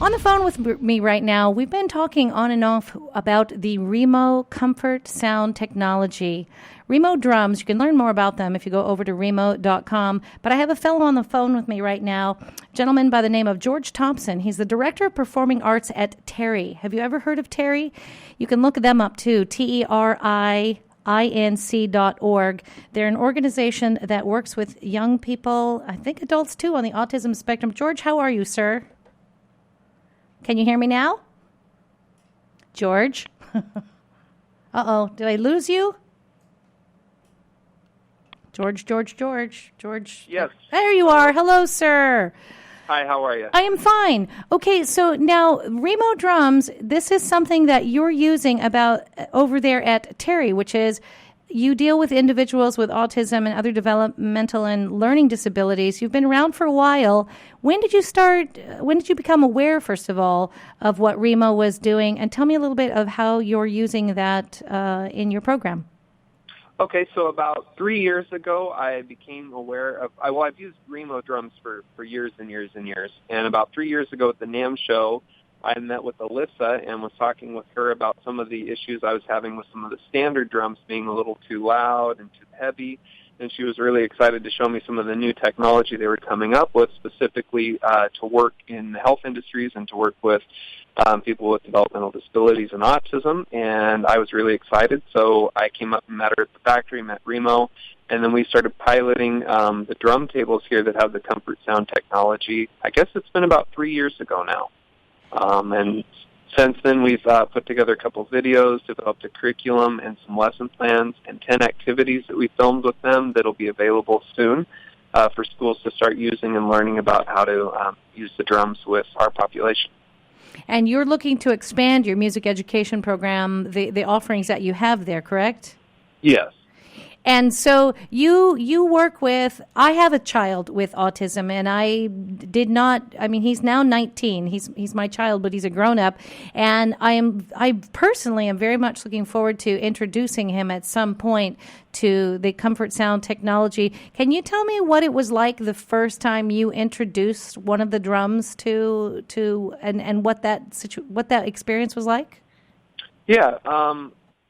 On the phone with me right now, we've been talking on and off about the Remo comfort sound technology. Remo drums, you can learn more about them if you go over to remo.com. But I have a fellow on the phone with me right now, a gentleman by the name of George Thompson. He's the Director of Performing Arts at Terry. Have you ever heard of Terry? You can look them up too, TERINC.org. They're an organization that works with young people, I think adults too, on the autism spectrum. George, how are you, sir? Can you hear me now? George? Uh-oh, did I lose you? George. Yes. There you are. Hello, sir. Hi, how are you? I am fine. Okay, so now Remo drums, this is something that you're using about over there at Terry, which is you deal with individuals with autism and other developmental and learning disabilities. You've been around for a while. When did you become aware, first of all, of what Remo was doing? And tell me a little bit of how you're using that in your program. Okay, so about 3 years ago, I became aware of, I've used Remo drums for years and years and years. And about 3 years ago at the NAMM show, I met with Alyssa and was talking with her about some of the issues I was having with some of the standard drums being a little too loud and too heavy. And she was really excited to show me some of the new technology they were coming up with, specifically to work in the health industries and to work with people with developmental disabilities and autism. And I was really excited, so I came up and met her at the factory, met Remo, and then we started piloting the drum tables here that have the comfort sound technology. I guess it's been about 3 years ago now. And since then, we've put together a couple of videos, developed a curriculum and some lesson plans, and 10 activities that we filmed with them that will be available soon for schools to start using and learning about how to use the drums with our population. And you're looking to expand your music education program, the offerings that you have there, correct? Yes. And so you work with, I have a child with autism, and he's now 19. He's my child, but he's a grown-up. And I personally am very much looking forward to introducing him at some point to the comfort sound technology. Can you tell me what it was like the first time you introduced one of the drums to and what that experience was like? Yeah.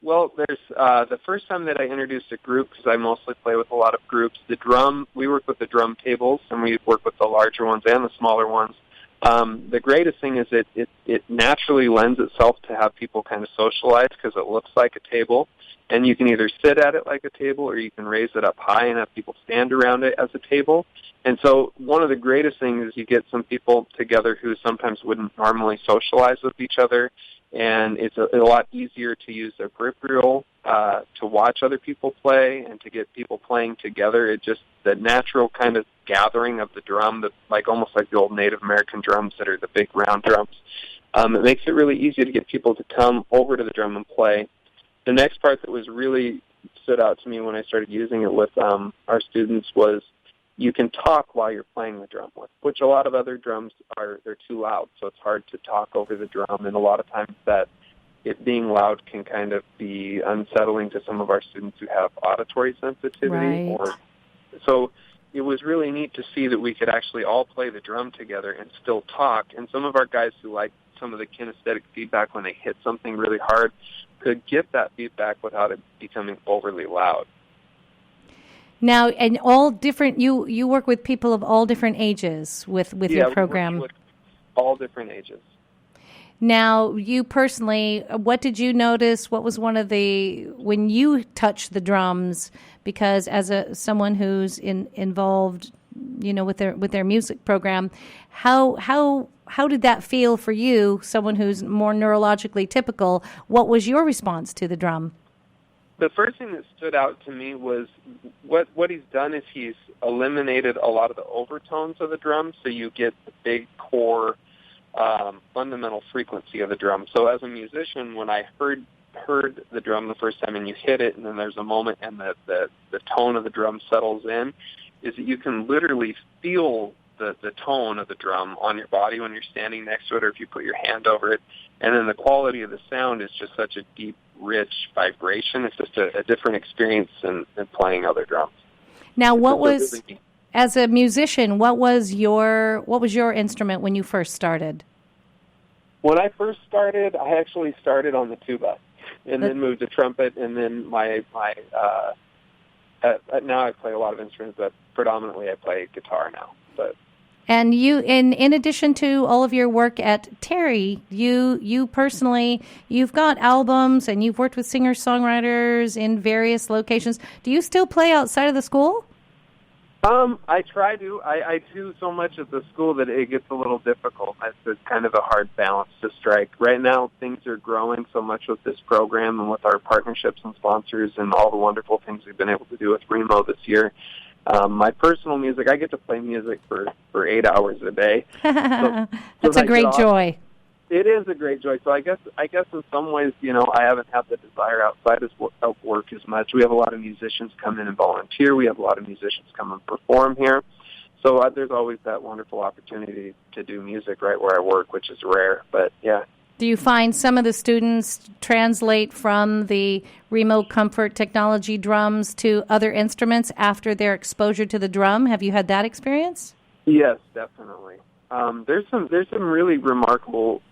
Well, there's the first time that I introduced a group, because I mostly play with a lot of groups, we work with the drum tables, and we work with the larger ones and the smaller ones. The greatest thing is it naturally lends itself to have people kind of socialize because it looks like a table, and you can either sit at it like a table or you can raise it up high and have people stand around it as a table. And so one of the greatest things is you get some people together who sometimes wouldn't normally socialize with each other, and it's a lot easier to use their peripheral to watch other people play and to get people playing together. It just, the natural kind of gathering of the drum, almost like the old Native American drums that are the big round drums. It makes it really easy to get people to come over to the drum and play. The next part that was really stood out to me when I started using it with our students was you can talk while you're playing the drum, which a lot of other drums they're too loud, so it's hard to talk over the drum, and a lot of times that it being loud can kind of be unsettling to some of our students who have auditory sensitivity. Right. So it was really neat to see that we could actually all play the drum together and still talk, and some of our guys who like some of the kinesthetic feedback when they hit something really hard could get that feedback without it becoming overly loud. Now, and all different, you work with people of all different ages with your program. Yeah, with all different ages. Now, you personally, what did you notice? What was when you touched the drums? Because as someone who's involved, with their music program, how did that feel for you? Someone who's more neurologically typical, what was your response to the drum? The first thing that stood out to me was what he's done is he's eliminated a lot of the overtones of the drum, so you get the big core fundamental frequency of the drum. So as a musician, when I heard the drum the first time and you hit it, and then there's a moment and the tone of the drum settles in, is that you can literally feel the tone of the drum on your body when you're standing next to it or if you put your hand over it. And then the quality of the sound is just such a deep, rich vibration. It's just a different experience than playing other drums. Now, as a musician, what was your instrument when you first started? When I first started, I actually started on the tuba, and then moved to trumpet, and then now I play a lot of instruments, but predominantly I play guitar now. But and you, in addition to all of your work at Terry, you personally, you've got albums and you've worked with singer-songwriters in various locations. Do you still play outside of the school? I try to. I do so much at the school that it gets a little difficult. It's kind of a hard balance to strike. Right now, things are growing so much with this program and with our partnerships and sponsors and all the wonderful things we've been able to do with Remo this year. My personal music, I get to play music for 8 hours a day. That's a great joy. It is a great joy. So I guess in some ways, I haven't had the desire outside of work as much. We have a lot of musicians come in and volunteer. We have a lot of musicians come and perform here. So there's always that wonderful opportunity to do music right where I work, which is rare. But yeah. Do you find some of the students translate from the Remo Comfort Technology drums to other instruments after their exposure to the drum? Have you had that experience? Yes, definitely. There's some really remarkable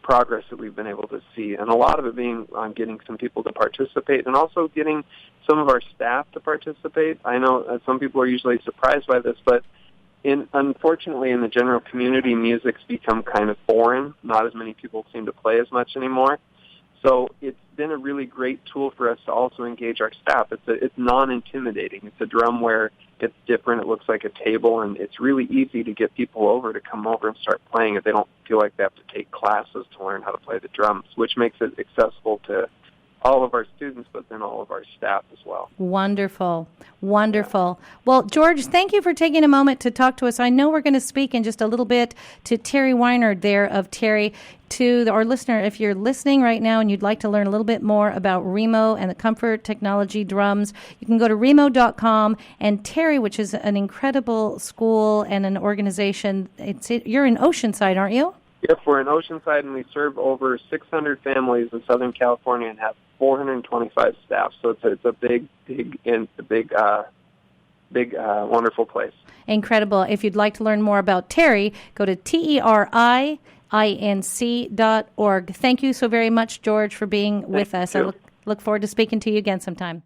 progress that we've been able to see, and a lot of it being on getting some people to participate and also getting some of our staff to participate. I know some people are usually surprised by this, but unfortunately in the general community, music's become kind of foreign. Not as many people seem to play as much anymore. So it's been a really great tool for us to also engage our staff. It's non-intimidating. It's a drum where it's different. It looks like a table, and it's really easy to get people over to come over and start playing it. They don't feel like they have to take classes to learn how to play the drums, which makes it accessible to all of our students, but then all of our staff as well. Wonderful. Wonderful. Yeah. Well, George, thank you for taking a moment to talk to us. I know we're going to speak in just a little bit to Terry Weinard there of Terry. To our listener, if you're listening right now and you'd like to learn a little bit more about Remo and the Comfort Technology drums, you can go to remo.com. And Terry, which is an incredible school and an organization, you're in Oceanside, aren't you? Yep, we're in Oceanside, and we serve over 600 families in Southern California and have 425 staff. So it's a big, wonderful place. Incredible. If you'd like to learn more about Terry, go to TERIINC.org. Thank you so very much, George, for being with us. I look forward to speaking to you again sometime.